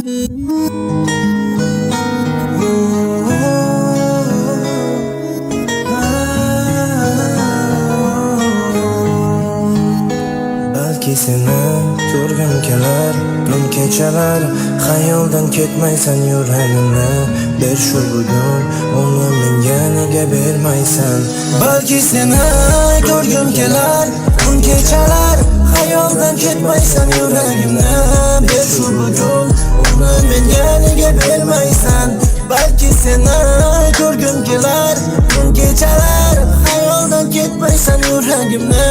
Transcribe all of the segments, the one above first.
Balki seni ko'rgim kelar tun kechalar, xayoldan ketmaysan yuragimni. Ber shu bugun uni menga nega bermaysan? Balki seni ko'rgim kelar tun kechalar, xayoldan ketmaysan yuragimni. Ber shu bugun uni menga nega bermaysan? Balki seni ko'rgim kelar tun kechalar, xayoldan ketmaysan yuragimni.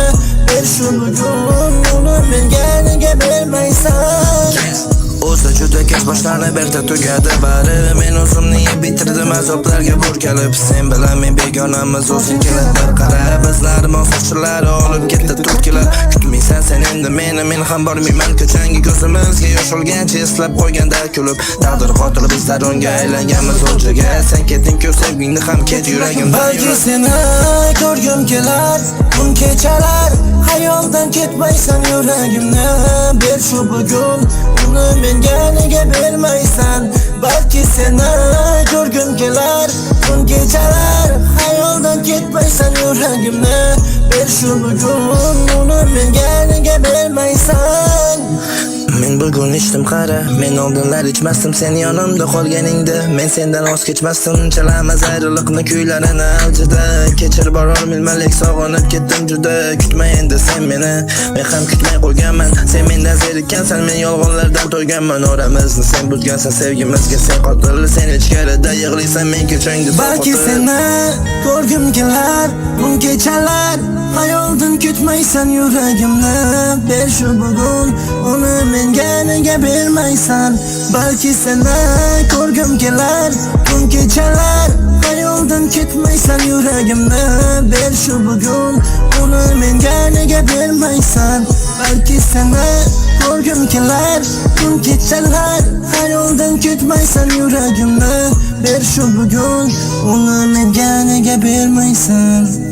Ber shu bugun uni menga nega bermaysan? O'zda juda kech boshlanib erta tugadi bari. Men o'zimni yeb bitirdim azoblarga burkalib. Sen bilan men begonamiz o'zing kelib bir qara. Bizlar mosqichlari olib ketdi turkilar. Kutmaysan sen endi meni, men ham bormayman ko'changga. Ko'zimizga yosh olgancha eslab qo'yganda kulib. Taqdir qotili bizlar unga aylanganmiz o'ljaga. Sen ketding-ku sevgingni ham ket yuragimdan. Balki seni ko'rgim kelar tun kechalar, xayoldan ketmaysan yuragimni. Ber shu bugun uni menga nega bermaysan? Balki seni ko'rgim kelar tun kechalar, xayoldan ketmaysan yuragimni. Ber shu bugun uni menga nega bermaysan? Men bugun ichdim qara, men oldinlar ichmasdim sen yonimda qolganingda. Men sendan voz kechmasdim, chalamiz ayriliqni kuylarini aljida. Kechir boror milmalik sog'inib ketdim juda. Kutma endi sen meni, men ham kutmay qo'yganman. Sen mendan zerikkansan, men yolg'onlardan to'yganman. Oramizni sen buzgansan, sevgimizga sen qotil. Sen ichkarida yig'laysan, men kechangda balki seni ko'rgim kelar tun kechalar, xayoldan ketmaysan yuragimni. Ber shu bugun uni menga nega bermaysan? Balki seni ko'rgim kelar tun kechalar, xayoldan ketmaysan yuragimni. Ber shu bugun uni menga nega bermaysan? Balki seni ko'rgim kelar tun kechalar, xayoldan ketmaysan yuragimni. Ber shu bugun uni menga nega bermaysan?